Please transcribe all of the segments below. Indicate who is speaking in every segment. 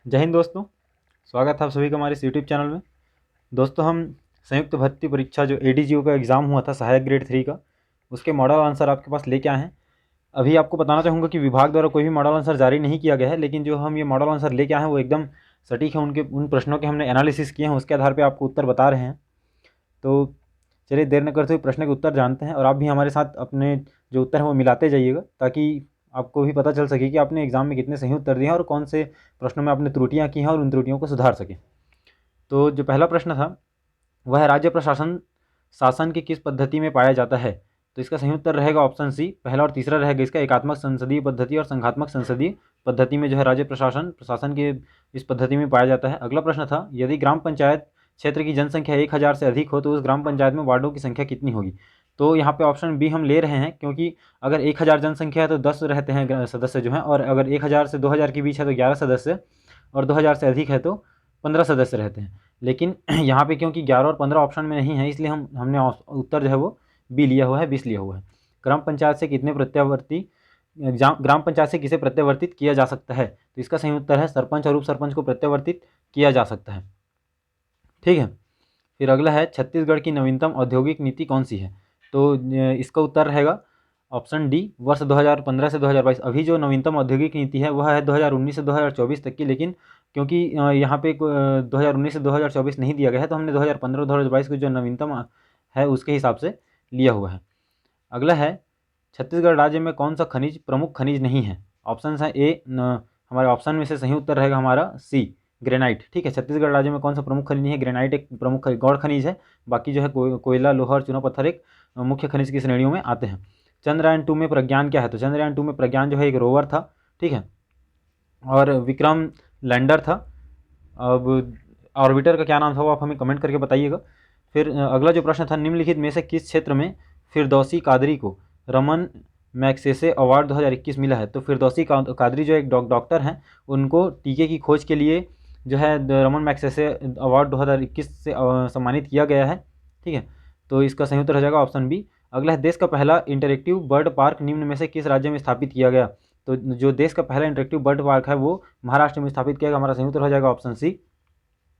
Speaker 1: जय हिंद दोस्तों। स्वागत है आप सभी का हमारे इस यूट्यूब चैनल में। दोस्तों हम संयुक्त भर्ती परीक्षा जो एडीजीओ का एग्ज़ाम हुआ था सहायक ग्रेड 3 का, उसके मॉडल आंसर आपके पास लेके आए हैं। अभी आपको बताना चाहूँगा कि विभाग द्वारा कोई भी मॉडल आंसर जारी नहीं किया गया है, लेकिन जो हम ये मॉडल आंसर लेके आए हैं वो एकदम सटीक है। उन प्रश्नों के हमने एनालिसिस किए हैं, उसके आधार पर आपको उत्तर बता रहे हैं। तो चलिए देर न करते हुए प्रश्न के उत्तर जानते हैं, और आप भी हमारे साथ अपने जो उत्तर हैं वो मिलाते जाइएगा, ताकि आपको भी पता चल सके कि आपने एग्ज़ाम में कितने सही उत्तर दिए हैं और कौन से प्रश्नों में आपने त्रुटियां की हैं और उन त्रुटियों को सुधार सकें। तो जो पहला प्रश्न था वह है, राज्य प्रशासन शासन की किस पद्धति में पाया जाता है? तो इसका सही उत्तर रहेगा ऑप्शन सी। पहला और तीसरा रहेगा इसका एकात्मक संसदीय पद्धति और संघात्मक संसदीय पद्धति में जो है राज्य प्रशासन के इस पद्धति में पाया जाता है। अगला प्रश्न था, यदि ग्राम पंचायत क्षेत्र की जनसंख्या 1000 से अधिक हो तो उस ग्राम पंचायत में वार्डों की संख्या कितनी होगी? तो यहाँ पे ऑप्शन बी हम ले रहे हैं, क्योंकि अगर 1000 जनसंख्या है तो 10 रहते हैं सदस्य जो हैं, और अगर 1000 से 2000 के बीच है तो 11 सदस्य, और 2000 से अधिक है तो 15 सदस्य रहते हैं। लेकिन यहाँ पे क्योंकि 11 और 15 ऑप्शन में नहीं है, इसलिए हमने उत्तर जो है वो बी लिया हुआ है, 20 लिया हुआ है। ग्राम पंचायत से ग्राम पंचायत से किसे प्रत्यावर्तित किया जा सकता है? तो इसका सही उत्तर है सरपंच और उप सरपंच को प्रत्यावर्तित किया जा सकता है। ठीक है, फिर अगला है, छत्तीसगढ़ की नवीनतम औद्योगिक नीति कौन सी है? तो इसका उत्तर रहेगा ऑप्शन डी, वर्ष 2015 से 2022। अभी जो नवीनतम औद्योगिक नीति है वह है 2019 से 2024 तक की, लेकिन क्योंकि यहाँ पे 2019 से 2024 नहीं दिया गया है, तो हमने 2015-2022 की जो नवीनतम है उसके हिसाब से लिया हुआ है। अगला है, छत्तीसगढ़ राज्य में कौन सा खनिज प्रमुख खनिज नहीं है? ऑप्शन है ए, हमारे ऑप्शन में से सही उत्तर रहेगा हमारा सी, ग्रेनाइट। ठीक है, छत्तीसगढ़ राज्य में कौन सा प्रमुख खनिज नहीं है? ग्रेनाइट एक प्रमुख गौड़ खनिज है। बाकी जो है कोयला, लोहा और चूना पत्थर एक मुख्य खनिज की श्रेणियों में आते हैं। चंद्रयान 2 में प्रज्ञान क्या है? तो चंद्रयान 2 में प्रज्ञान जो है एक रोवर था। ठीक है, और विक्रम लैंडर था। अब ऑर्बिटर का क्या नाम था वो आप हमें कमेंट करके बताइएगा। फिर अगला जो प्रश्न था, निम्नलिखित में से किस क्षेत्र में फिरदौसी कादरी को रमन मैग्सेसे अवार्ड 2021 मिला है? तो फिरदौसी कादरी जो एक डॉक्टर हैं, उनको टीके की खोज के लिए जो है रमन मैग्सेसे अवार्ड 2021 से सम्मानित किया गया है। ठीक है, तो इसका सही उत्तर हो जाएगा ऑप्शन बी। अगला है, देश का पहला इंटरेक्टिव बर्ड पार्क निम्न में से किस राज्य में स्थापित किया गया? तो जो देश का पहला इंटरेक्टिव बर्ड पार्क है वो महाराष्ट्र में स्थापित किया गया। हमारा सही उत्तर हो जाएगा ऑप्शन सी।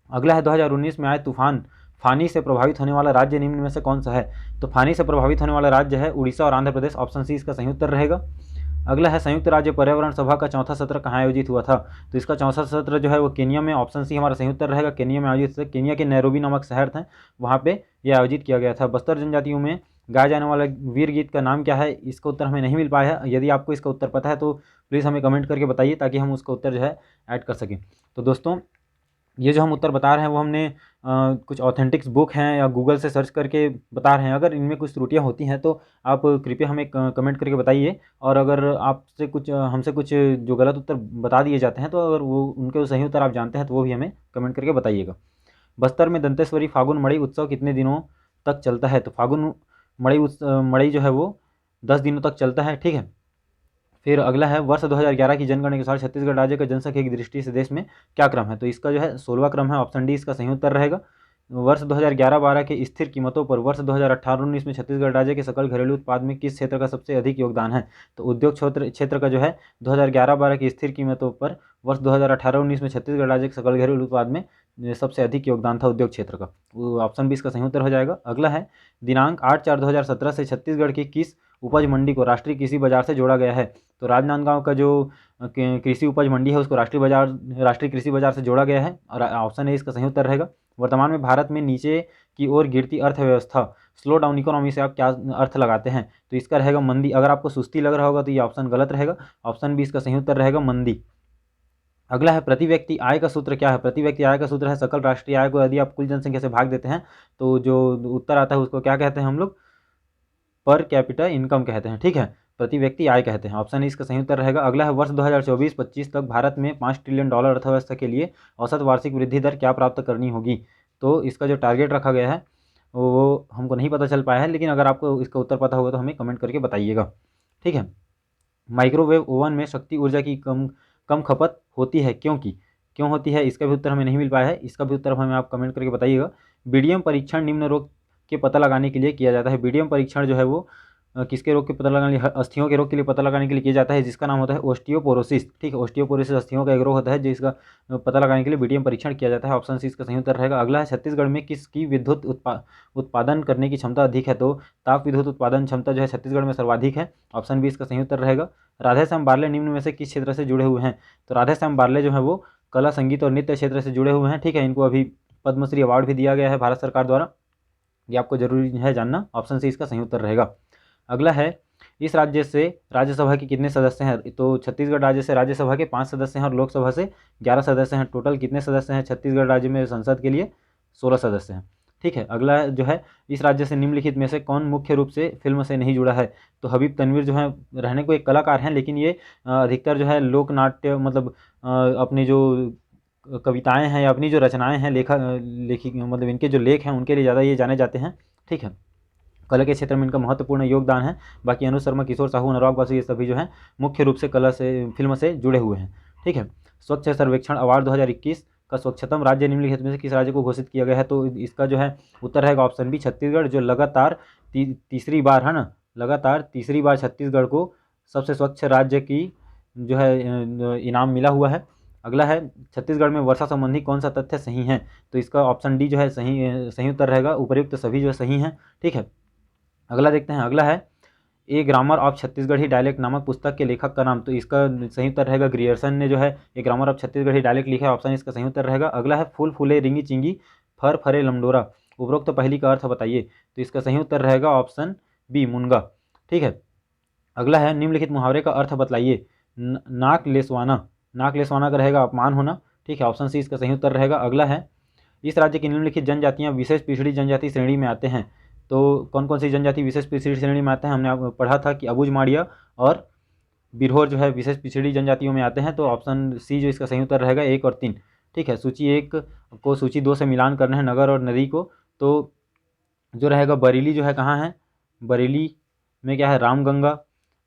Speaker 1: अगला है, 2019 में आए तूफान फानी से प्रभावित होने वाला राज्य निम्न में से कौन सा है? तो फानी से प्रभावित होने वाला राज्य है उड़ीसा और आंध्र प्रदेश। ऑप्शन सी इसका सही उत्तर रहेगा। अगला है, संयुक्त राज्य पर्यावरण सभा का चौथा सत्र कहाँ आयोजित हुआ था? तो इसका चौथा सत्र जो है वो केनिया में। ऑप्शन सी हमारा सही उत्तर रहेगा, केनिया में आयोजित। केनिया के नैरोबी नामक शहर था, वहाँ पे यह आयोजित किया गया था। बस्तर जनजातियों में गाए जाने वाला वीर गीत का नाम क्या है? इसका उत्तर हमें नहीं मिल पाया है। यदि आपको इसका उत्तर पता है तो प्लीज़ हमें कमेंट करके बताइए, ताकि हम उसका उत्तर जो है ऐड कर सकें। तो दोस्तों, ये जो हम उत्तर बता रहे हैं वो हमने कुछ ऑथेंटिक्स बुक हैं या गूगल से सर्च करके बता रहे हैं। अगर इनमें कुछ त्रुटियां होती हैं तो आप कृपया हमें कमेंट करके बताइए, और अगर आपसे कुछ हमसे कुछ जो गलत उत्तर बता दिए जाते हैं, तो अगर वो उनके सही उत्तर आप जानते हैं तो वो भी हमें कमेंट करके बताइएगा। बस्तर में दंतेश्वरी फागुन मड़ई उत्सव कितने दिनों तक चलता है? तो फागुन मड़ई जो है वो 10 दिनों तक चलता है। ठीक है, फिर अगला है, वर्ष 2011 की जनगणना के अनुसार छत्तीसगढ़ राज्य का जनसंख्या की दृष्टि से देश में क्या क्रम है? तो इसका जो है 16वां क्रम है। ऑप्शन डी इसका सही उत्तर रहेगा। वर्ष 2011-12 के स्थिर कीमतों पर वर्ष 2018-19 में छत्तीसगढ़ राज्य के सकल घरेलू उत्पाद में किस क्षेत्र का सबसे अधिक योगदान है? तो उद्योग क्षेत्र का जो है 2011-12 की स्थिर कीमतों पर वर्ष 2018-19 में छत्तीसगढ़ राज्य के सकल घरेलू उत्पाद में सबसे अधिक योगदान था उद्योग क्षेत्र का। ऑप्शन बी इसका सही उत्तर हो जाएगा। अगला है, दिनांक 8/4/2017 से छत्तीसगढ़ की किस उपज मंडी को राष्ट्रीय कृषि बाजार से जोड़ा गया है? तो राजनांदगांव का जो कृषि उपज मंडी है उसको राष्ट्रीय कृषि बाजार से जोड़ा गया है, और ऑप्शन ए इसका सही उत्तर रहेगा। वर्तमान में भारत में नीचे की ओर गिरती अर्थव्यवस्था, स्लो डाउन इकोनॉमी से आप क्या अर्थ लगाते हैं? तो इसका रहेगा मंदी। अगर आपको सुस्ती लग रहा होगा तो ये ऑप्शन गलत रहेगा। ऑप्शन बी इसका सही उत्तर रहेगा मंदी। अगला है, प्रति व्यक्ति आय का सूत्र क्या है? प्रति व्यक्ति आय का सूत्र है सकल राष्ट्रीय आय को यदि आप कुल जनसंख्या से भाग देते हैं तो जो उत्तर आता है उसको क्या कहते हैं हम लोग? पर कैपिटा इनकम कहते हैं। ठीक है, प्रति व्यक्ति आय कहते हैं। ऑप्शन इसका सही उत्तर रहेगा। अगला है, वर्ष 2024-25 तक भारत में $5 ट्रिलियन अर्थव्यवस्था के लिए औसत वार्षिक वृद्धि दर क्या प्राप्त करनी होगी? तो इसका जो टारगेट रखा गया है वो हमको नहीं पता चल पाया है, लेकिन अगर आपको इसका उत्तर पता होगा तो हमें कमेंट करके बताइएगा। ठीक है, माइक्रोवेव ओवन में शक्ति ऊर्जा की कम खपत होती है, क्यों होती है? इसका भी उत्तर हमें नहीं मिल पाया है। इसका भी उत्तर हमें आप कमेंट करके बताइएगा। बीडीएम परीक्षण निम्न रोग के पता लगाने के लिए किया जाता है। बीडीएम परीक्षण जो है वो किसके रोग के पता लगाने के लिए, अस्थियों के रोग के लिए पता लगाने के लिए किया जाता है, जिसका नाम होता है ओस्टियोपोरोसिस। ठीक है, ओस्टियोपोरोसिस अस्थियों का एक रोग होता है जिसका पता लगाने के लिए बीडीएम परीक्षण किया जाता है। ऑप्शन सी इसका सही उत्तर रहेगा। अगला है, छत्तीसगढ़ में किसकी विद्युत उत्पादन करने की क्षमता अधिक है? तो ताप विद्युत उत्पादन क्षमता जो है छत्तीसगढ़ में सर्वाधिक है। ऑप्शन बी इसका सही उत्तर रहेगा। राधेश्याम बारले निम्न में से किस क्षेत्र से जुड़े हुए हैं? तो राधेश्याम बारले जो है वो कला, संगीत और नृत्य क्षेत्र से जुड़े हुए हैं। ठीक है, इनको अभी पद्मश्री अवार्ड भी दिया गया है भारत सरकार द्वारा, ये आपको जरूरी है जानना। ऑप्शन सी इसका सही उत्तर रहेगा। अगला है, इस राज्य से राज्यसभा के कितने सदस्य हैं? तो छत्तीसगढ़ राज्य से राज्यसभा के 5 सदस्य हैं और लोकसभा से 11 सदस्य हैं। टोटल कितने सदस्य हैं छत्तीसगढ़ राज्य में संसद के लिए? 16 सदस्य हैं। ठीक है, अगला जो है, इस राज्य से निम्नलिखित में से कौन मुख्य रूप से फिल्म से नहीं जुड़ा है? तो हबीब तनवीर जो है रहने को एक कलाकार हैं, लेकिन ये अधिकतर जो है लोक नाट्य मतलब अपनी जो कविताएं हैं या अपनी जो रचनाएं हैं लेखी मतलब इनके जो लेख हैं उनके लिए ज़्यादा ये जाने जाते हैं। ठीक है, कला के क्षेत्र में इनका महत्वपूर्ण योगदान है। बाकी अनुज शर्मा, किशोर साहू, अनुराग बासु ये सभी जो हैं मुख्य रूप से कला से फिल्म से जुड़े हुए हैं। ठीक है, स्वच्छ सर्वेक्षण अवार्ड 2021 का स्वच्छतम राज्य निम्नलिखित में से किस राज्य को घोषित किया गया है? तो इसका जो है उत्तर रहेगा ऑप्शन बी छत्तीसगढ़, जो लगातार तीसरी बार है ना, लगातार तीसरी बार छत्तीसगढ़ को सबसे स्वच्छ राज्य की जो है इनाम मिला हुआ है। अगला है, छत्तीसगढ़ में वर्षा संबंधी कौन सा तथ्य सही है? तो इसका ऑप्शन डी जो है सही उत्तर रहेगा। उपर्युक्त सभी जो सही हैं। ठीक है, अगला देखते हैं। अगला है, ए ग्रामर ऑफ छत्तीसगढ़ी डायलेक्ट नामक पुस्तक के लेखक का नाम? तो इसका सही उत्तर रहेगा ग्रियर्सन ने जो है ए ग्रामर ऑफ छत्तीसगढ़ी डायलेक्ट लिखा है। ऑप्शन इसका सही उत्तर रहेगा। अगला है, फूल फूले रिंगी चिंगी फर फरे लमडोरा, उपरोक्त पहली का अर्थ बताइए? तो इसका सही उत्तर रहेगा ऑप्शन बी मुनगा। ठीक है, अगला है, निम्नलिखित मुहावरे का अर्थ बतलाइए? नाक लेसवाना, नाक लेसवाना का रहेगा अपमान होना। ठीक है, ऑप्शन सी इसका सही उत्तर रहेगा। अगला है, इस राज्य की निम्नलिखित जनजातियां विशेष पिछड़ी जनजाति श्रेणी में आते हैं? तो कौन कौन सी जनजाति विशेष पिछड़ी श्रेणी में आते हैं? हमने पढ़ा था कि अबुझ माड़िया और बिरहोर जो है विशेष पिछड़ी जनजातियों में आते हैं। तो ऑप्शन सी जो इसका सही उत्तर रहेगा 1 और 3। ठीक है, सूची 1 को सूची 2 से मिलान करना है, नगर और नदी को। तो जो रहेगा बरेली जो है कहाँ है? बरेली में क्या है? रामगंगा।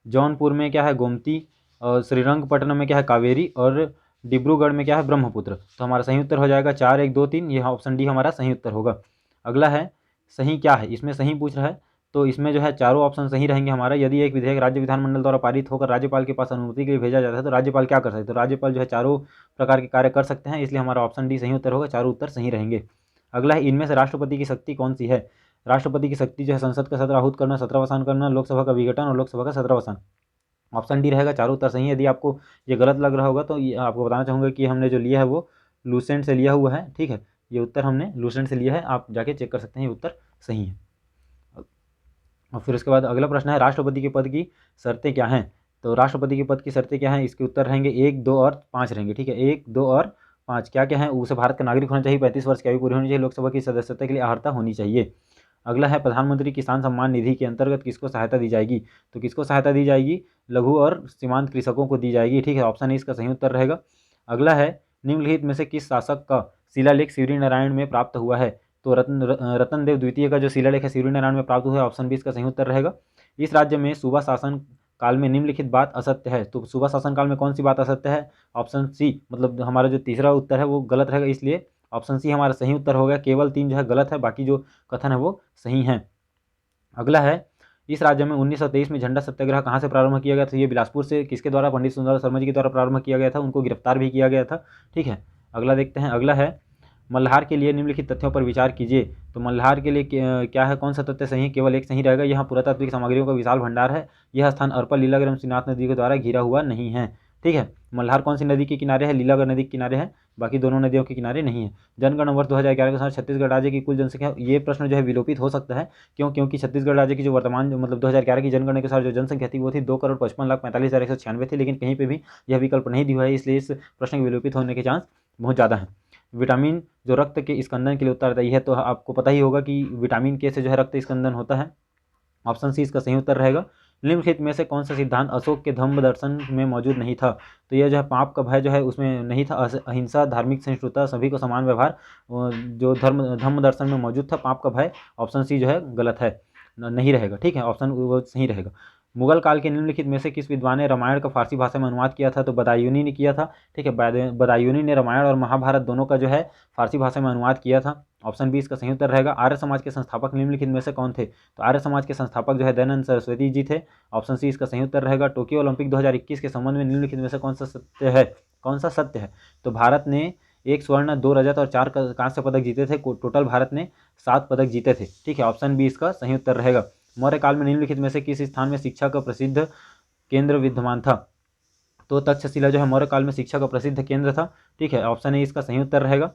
Speaker 1: जौनपुर में क्या है? गोमती। और श्रीरंगपट्टनम में क्या है? कावेरी। और डिब्रूगढ़ में क्या है? ब्रह्मपुत्र। तो हमारा सही उत्तर हो जाएगा 4 1 2 3, यह ऑप्शन डी हमारा सही उत्तर होगा। अगला है, सही क्या है? इसमें सही पूछ रहा है, तो इसमें जो है चारों ऑप्शन सही रहेंगे हमारा। यदि एक विधेयक राज्य विधानमंडल द्वारा पारित होकर राज्यपाल के पास अनुमति के लिए भेजा जाता है तो राज्यपाल क्या कर सकते हैं? तो राज्यपाल जो है चारों प्रकार के कार्य कर सकते हैं, इसलिए हमारा ऑप्शन डी सही उत्तर होगा। चारों उत्तर सही रहेंगे। अगला है, इनमें से राष्ट्रपति की शक्ति कौन सी है? राष्ट्रपति की शक्ति जो है संसद का सत्र आहूत करना, सत्रावसान करना, लोकसभा का विघटन और लोकसभा का सत्रावसान। ऑप्शन डी रहेगा। चारों उत्तर सही है। यदि आपको ये गलत लग रहा होगा तो ये आपको बताना चाहूँगा कि हमने जो लिया है वो लूसेंट से लिया हुआ है। ठीक है, ये उत्तर हमने लूसेंट से लिया है, आप जाके चेक कर सकते हैं, ये उत्तर सही है। और फिर उसके बाद अगला प्रश्न है, राष्ट्रपति के पद की शर्तें क्या हैं? तो राष्ट्रपति के पद की शर्तें क्या हैं? इसके उत्तर रहेंगे 1 2 और 5 रहेंगे। ठीक है, 1 2 और 5 क्या क्या है? उसे भारत का नागरिक होना चाहिए, 35 वर्ष की आयु पूरी होनी चाहिए, लोकसभा की सदस्यता के लिए अर्हता होनी चाहिए। अगला है, प्रधानमंत्री किसान सम्मान निधि के अंतर्गत किसको सहायता दी जाएगी? तो किसको सहायता दी जाएगी? लघु और सीमांत कृषकों को दी जाएगी। ठीक है, ऑप्शन ए इसका सही उत्तर रहेगा। अगला है, निम्नलिखित में से किस शासक का शिलालेख शिवरी नारायण में प्राप्त हुआ है? तो रतन देव द्वितीय का जो शिलालेख है शिवरी नारायण में प्राप्त हुआ है। ऑप्शन बी इसका सही उत्तर रहेगा। इस राज्य में सूबा शासन काल में निम्नलिखित बात असत्य है? तो सूबा शासन काल में कौन सी बात असत्य है? ऑप्शन सी मतलब हमारा जो तीसरा उत्तर है वो गलत रहेगा, इसलिए ऑप्शन सी हमारा सही उत्तर हो गया। केवल 3 जो है गलत है, बाकी जो कथन है वो सही है। अगला है, इस राज्य में 1923 में झंडा सत्याग्रह कहाँ से प्रारंभ किया गया था? ये बिलासपुर से किसके द्वारा? पंडित सुंदर शर्मा जी के द्वारा प्रारंभ किया गया था, उनको गिरफ्तार भी किया गया था। ठीक है, अगला देखते हैं। अगला है, मल्हार के लिए निम्नलिखित तथ्यों पर विचार कीजिए। तो मल्हार के लिए क्या है? कौन सा तथ्य सही है? केवल एक सही रहेगा। यहाँ पुरातात्विक सामग्रियों का विशाल भंडार है। यह स्थान अरपा लीलागर एवं श्रीनाथ नदी के द्वारा घिरा हुआ नहीं है। ठीक है, मल्हार कौन सी नदी के किनारे है? लीलागर नदी के किनारे है, बाकी दोनों नदियों के किनारे नहीं है। जनगणना वर्ष 2011 के अनुसार छत्तीसगढ़ राज्य की कुल जनसंख्या, ये प्रश्न जो है विलोपित हो सकता है। क्यों? क्योंकि छत्तीसगढ़ राज्य की जो वर्तमान मतलब 2011 की जनगणना के अनुसार जो जनसंख्या थी वो थी 2,55,45,196 थी, लेकिन कहीं पे भी यह विकल्प नहीं दिया है, इसलिए इस प्रश्न के विलोपित होने के चांस बहुत ज़्यादा है। विटामिन जो रक्त के स्कंदन के लिए उत्तरदायी है, तो आपको पता ही होगा कि विटामिन के से जो है रक्त स्कंदन होता है। ऑप्शन सी इसका सही उत्तर रहेगा। निम्नलिखित में से कौन सा सिद्धांत अशोक के धम्म दर्शन में मौजूद नहीं था? तो यह जो है पाप का भय जो है उसमें नहीं था। अहिंसा, धार्मिक सहिष्णुता, सभी को समान व्यवहार जो धम्म दर्शन में मौजूद था, पाप का भय, ऑप्शन सी जो है गलत है, नहीं रहेगा। ठीक है, ऑप्शन वो सही रहेगा। मुगल काल के निम्नलिखित में से किस विद्वान ने रामायण का फारसी भाषा में अनुवाद किया था? तो बदायूनी ने किया था। ठीक है, बदायूनी ने रामायण और महाभारत दोनों का जो है फारसी भाषा में अनुवाद किया था। ऑप्शन बी इसका सही उत्तर रहेगा। आर्य समाज के संस्थापक निम्नलिखित में से कौन थे? तो आर्य समाज के संस्थापक जो है दयानंद सरस्वती जी थे। ऑप्शन सी इसका सही उत्तर रहेगा। टोक्यो ओलंपिक 2021 के संबंध में निम्नलिखित में से कौन सा सत्य है? कौन सा सत्य है? तो भारत ने 1 स्वर्ण, 2 रजत और 4 कांस्य पदक जीते थे। टोटल भारत ने 7 पदक जीते थे। ठीक है, ऑप्शन बी इसका सही उत्तर रहेगा। मौर्य काल में निम्नलिखित में से किस स्थान में शिक्षा का प्रसिद्ध केंद्र विद्यमान था? तो तक्षशिला जो है मौर्य काल में शिक्षा का प्रसिद्ध केंद्र था। ठीक है, ऑप्शन ए इसका सही उत्तर रहेगा।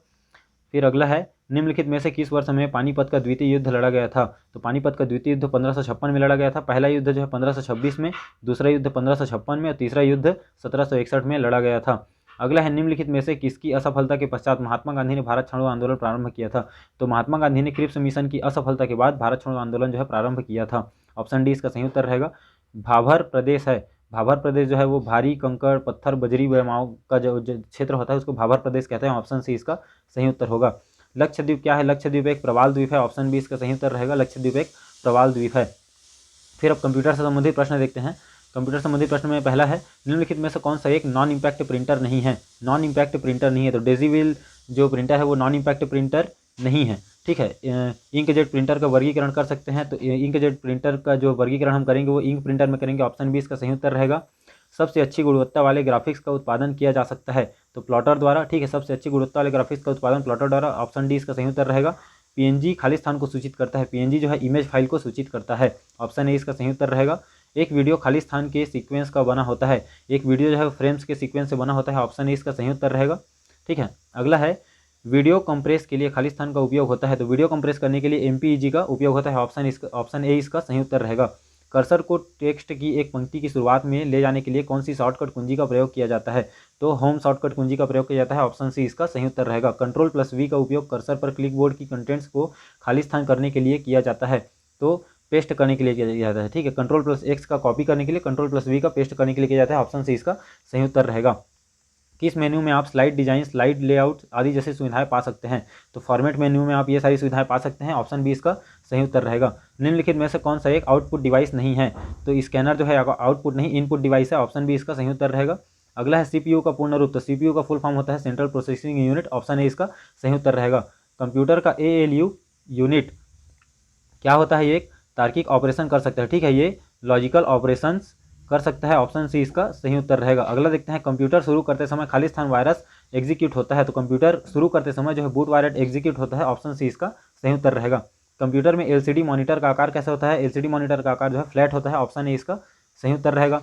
Speaker 1: फिर अगला है, निम्नलिखित में से किस वर्ष में पानीपत का द्वितीय युद्ध लड़ा गया था? तो पानीपत का द्वितीय युद्ध 1556 में लड़ा गया था। पहला युद्ध जो है 1526 में, दूसरा युद्ध 1556 में और तीसरा युद्ध 1761 में लड़ा गया था। अगला है, निम्नलिखित में से किसकी असफलता के पश्चात महात्मा गांधी ने भारत छोड़ो आंदोलन प्रारंभ किया था? तो महात्मा गांधी ने क्रिप्स मिशन की असफलता के बाद भारत छोड़ो आंदोलन जो है प्रारंभ किया था। ऑप्शन डी इसका सही उत्तर रहेगा। भाभर प्रदेश है, भाभर प्रदेश जो है वो भारी कंकड़, पत्थर, बजरी, बैमाओं का जो क्षेत्र होता है उसको भाभर प्रदेश कहते हैं। ऑप्शन सी इसका सही उत्तर होगा। लक्षद्वीप क्या है? लक्षद्वीप एक प्रवाल द्वीप है। ऑप्शन बी इसका सही उत्तर रहेगा। लक्षद्वीप एक प्रवाल द्वीप है। फिर अब कंप्यूटर से संबंधित प्रश्न देखते हैं। कंप्यूटर संबंधित प्रश्न में पहला है, निम्नलिखित में से कौन सा एक नॉन इम्पैक्ट प्रिंटर नहीं है? नॉन इम्पैक्ट प्रिंटर नहीं है, तो डेजीविल जो प्रिंटर है वो नॉन इम्पैक्ट प्रिंटर नहीं है। ठीक है, इंकजेट प्रिंटर का वर्गीकरण कर सकते हैं, तो इंकजेट प्रिंटर का जो वर्गीकरण हम करेंगे वो इंक प्रिंटर में करेंगे। ऑप्शन बी इसका सही उत्तर रहेगा। सबसे अच्छी गुणवत्ता वाले ग्राफिक्स का उत्पादन किया जा सकता है, तो प्लॉटर द्वारा। ठीक है, सबसे अच्छी गुणवत्ता वाले ग्राफिक्स का उत्पादन प्लॉटर द्वारा। ऑप्शन डी इसका सही उत्तर रहेगा। पीएनजी खाली स्थान को सूचित करता है, पीएनजी जो है इमेज फाइल को सूचित करता है। ऑप्शन ए इसका सही उत्तर रहेगा। एक वीडियो खाली स्थान के सीक्वेंस का बना होता है, एक वीडियो जो है फ्रेम्स के सीक्वेंस से बना होता है। ऑप्शन ए इसका सही उत्तर रहेगा। ठीक है, अगला है, वीडियो कंप्रेस के लिए खाली स्थान का उपयोग होता है, तो वीडियो कंप्रेस करने के लिए एमपीईजी का उपयोग होता है। ऑप्शन ए इसका सही उत्तर रहेगा। कर्सर को टेक्स्ट की एक पंक्ति की शुरुआत में ले जाने के लिए कौन सी शॉर्टकट कुंजी का प्रयोग किया जाता है? तो होम शॉर्टकट कुंजी का प्रयोग किया जाता है। ऑप्शन सी इसका सही उत्तर रहेगा। कंट्रोल+V का उपयोग कर्सर पर क्लिक बोर्ड की कंटेंट्स को खाली स्थान करने के लिए किया जाता है, तो पेस्ट करने के लिए किया जाता है। ठीक है, कंट्रोल+X का कॉपी करने के लिए, कंट्रोल+V का पेस्ट करने के लिए किया जाता है। ऑप्शन सी इसका सही उत्तर रहेगा। किस मेन्यू में आप स्लाइड डिजाइन, स्लाइड लेआउट आदि जैसी सुविधाएं पा सकते हैं? तो फॉर्मेट मेन्यू में आप ये सारी सुविधाएं पा सकते हैं। ऑप्शन बी इसका सही उत्तर रहेगा। निम्नलिखित में से कौन सा एक आउटपुट डिवाइस नहीं है? तो स्कैनर जो है आउटपुट नहीं, इनपुट डिवाइस है। ऑप्शन बी इसका सही उत्तर रहेगा। अगला है, सीपीयू का पूर्ण रूप, तो सीपीयू का फुल फॉर्म होता है central processing unit. Option A इसका सही उत्तर रहेगा। कंप्यूटर का एएलयू यूनिट क्या होता है? ये एक तार्किक ऑपरेशन कर सकता है। ठीक है, ये लॉजिकल ऑपरेशंस कर सकता है। ऑप्शन सी इसका सही उत्तर रहेगा। अगला देखते हैं, कंप्यूटर शुरू करते समय खाली स्थान वायरस एग्जीक्यूट होता है, तो कंप्यूटर शुरू करते समय जो है बूट वायरस एग्जीक्यूट होता है। ऑप्शन सी इसका सही उत्तर रहेगा। कंप्यूटर में एलसीडी मॉनिटर का आकार कैसे होता है? एलसीडी मॉनिटर का आकार जो है फ्लैट होता है। ऑप्शन ए इसका सही उत्तर रहेगा।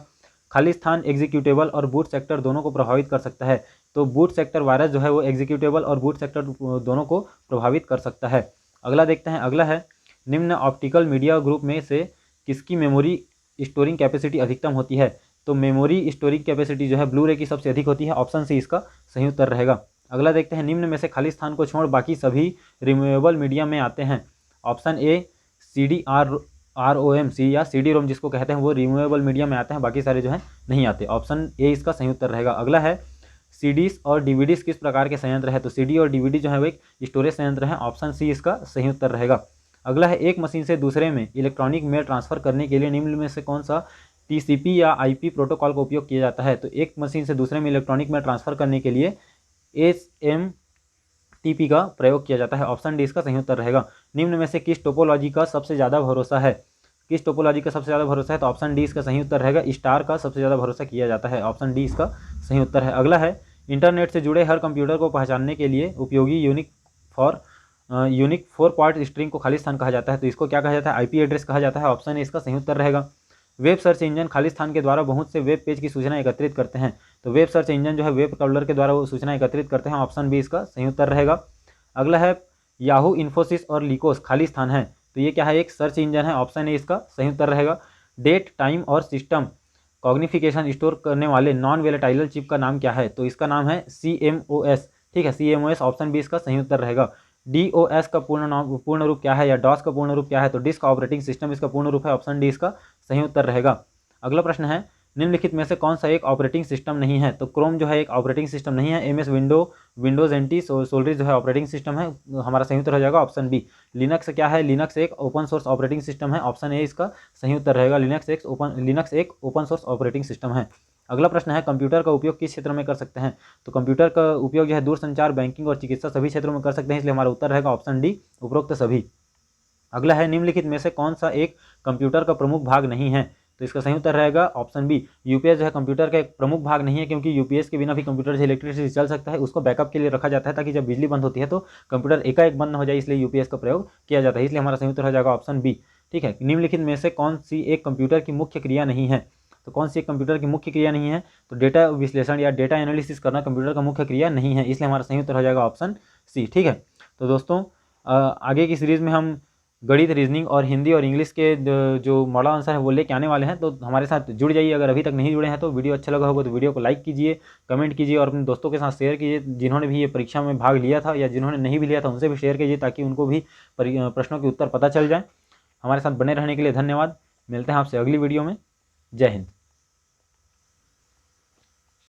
Speaker 1: खाली स्थान एग्जीक्यूटेबल और बूट सेक्टर दोनों को प्रभावित कर सकता है, तो बूट सेक्टर वायरस जो है वो एग्जीक्यूटेबल और बूट सेक्टर दोनों को प्रभावित कर सकता है। अगला देखते हैं, अगला है, निम्न ऑप्टिकल मीडिया ग्रुप में से किसकी मेमोरी स्टोरिंग कैपेसिटी अधिकतम होती है? तो मेमोरी स्टोरिंग कैपेसिटी जो है ब्लू रे की सबसे अधिक होती है। ऑप्शन सी इसका सही उत्तर रहेगा। अगला देखते हैं, निम्न में से खाली स्थान को छोड़ बाकी सभी रिमूवेबल मीडिया में आते हैं। ऑप्शन ए CD ROM या CD रोम जिसको कहते हैं वो रिमूवेबल मीडिया में आते हैं, बाकी सारे जो है नहीं आते। ऑप्शन ए इसका सही उत्तर रहेगा। अगला है, CDs और DVDs किस प्रकार के संयंत्र है? तो CD और DVD जो है वो एक स्टोरेज संयंत्र है। ऑप्शन सी इसका सही उत्तर रहेगा। अगला है, एक मशीन से दूसरे में इलेक्ट्रॉनिक मेल ट्रांसफर करने के लिए निम्न में से कौन सा TCP या IP प्रोटोकॉल का उपयोग किया जाता है? तो एक मशीन से दूसरे में इलेक्ट्रॉनिक मेल ट्रांसफर करने के लिए SMTP का प्रयोग किया जाता है। ऑप्शन डी इसका सही उत्तर रहेगा। निम्न में से किस टोपोलॉजी का सबसे ज़्यादा भरोसा है? किस टोपोलॉजी का सबसे ज़्यादा भरोसा है? तो ऑप्शन डी इसका सही उत्तर रहेगा। स्टार का सबसे ज़्यादा भरोसा किया जाता है। ऑप्शन डी इसका सही उत्तर है। अगला है, इंटरनेट से जुड़े हर कंप्यूटर को पहचानने के लिए उपयोगी यूनिक 4 पार्ट स्ट्रिंग को खाली स्थान कहा जाता है, तो इसको क्या कहा जाता है? IP एड्रेस कहा जाता है। ऑप्शन ए इसका सही उत्तर रहेगा। वेब सर्च इंजन खाली स्थान के द्वारा बहुत से वेब पेज की सूचना एकत्रित करते हैं, तो वेब सर्च इंजन जो है वेब क्रॉलर के द्वारा वो सूचना एकत्रित करते हैं। ऑप्शन बी इसका सही उत्तर रहेगा। अगला है, याहू, इन्फोसिस और लिकोस खाली स्थान है, तो ये क्या है? एक सर्च इंजन है। ऑप्शन ए इसका सही उत्तर रहेगा। डेट, टाइम और सिस्टम कॉग्निफिकेशन स्टोर करने वाले नॉन वोलेटाइल चिप का नाम क्या है? तो इसका नाम है CMOS। ठीक है, CMOS। ऑप्शन बी इसका सही उत्तर रहेगा। DOS का पूर्ण रूप क्या है, या DOS का पूर्ण रूप क्या है? तो डिस्क ऑपरेटिंग सिस्टम इसका पूर्ण रूप है। ऑप्शन डी इसका सही उत्तर रहेगा। अगला प्रश्न है, निम्नलिखित में से कौन सा एक ऑपरेटिंग सिस्टम नहीं है? तो क्रोम जो है एक ऑपरेटिंग सिस्टम नहीं है। MS विंडोज NT सोलरिस जो है ऑपरेटिंग सिस्टम है, हमारा सही उत्तर हो जाएगा ऑप्शन बी। लिनक्स क्या है? लिनक्स एक ओपन सोर्स ऑपरेटिंग सिस्टम है। ऑप्शन ए इसका सही उत्तर रहेगा। लिनक्स एक ओपन सोर्स ऑपरेटिंग सिस्टम है। अगला प्रश्न है कंप्यूटर का उपयोग किस क्षेत्र में कर सकते हैं। तो कंप्यूटर का उपयोग जो है दूरसंचार, बैंकिंग और चिकित्सा सभी क्षेत्रों में कर सकते हैं, इसलिए हमारा उत्तर रहेगा ऑप्शन डी, उपरोक्त सभी। अगला है निम्नलिखित में से कौन सा एक कंप्यूटर का प्रमुख भाग नहीं है। तो इसका सही उत्तर रहेगा ऑप्शन बी, यूपीएस जो है कंप्यूटर का एक प्रमुख भाग नहीं है, क्योंकि यूपीएस के बिना भी कंप्यूटर से इलेक्ट्रिसिटी चल सकता है। उसको बैकअप के लिए रखा जाता है ताकि जब बिजली बंद होती है तो कंप्यूटर एकाएक बंद न हो जाए, इसलिए यूपीएस का प्रयोग किया जाता है, इसलिए हमारा सही उत्तर हो जाएगा ऑप्शन बी। ठीक है, निम्नलिखित में से कौन सी एक कंप्यूटर की मुख्य क्रिया नहीं है। तो कौन सी एक कंप्यूटर की मुख्य क्रिया नहीं है। तो डेटा विश्लेषण या डेटा एनालिसिस करना कंप्यूटर का मुख्य क्रिया नहीं है, इसलिए हमारा सही उत्तर हो जाएगा ऑप्शन सी। ठीक है, तो दोस्तों आगे की सीरीज़ में हम गणित, रीजनिंग और हिंदी और इंग्लिश के जो मॉडल आंसर है वो लेके आने वाले हैं, तो हमारे साथ जुड़ जाइए। अगर अभी तक नहीं जुड़े हैं तो वीडियो अच्छा लगा होगा तो वीडियो को लाइक कीजिए, कमेंट कीजिए और अपने दोस्तों के साथ शेयर कीजिए, जिन्होंने भी ये परीक्षा में भाग लिया था या जिन्होंने नहीं भी लिया था उनसे भी शेयर कीजिए, ताकि उनको भी प्रश्नों के उत्तर पता चल जाए। हमारे साथ बने रहने के लिए धन्यवाद। मिलते हैं आपसे अगली वीडियो में। जय हिंद।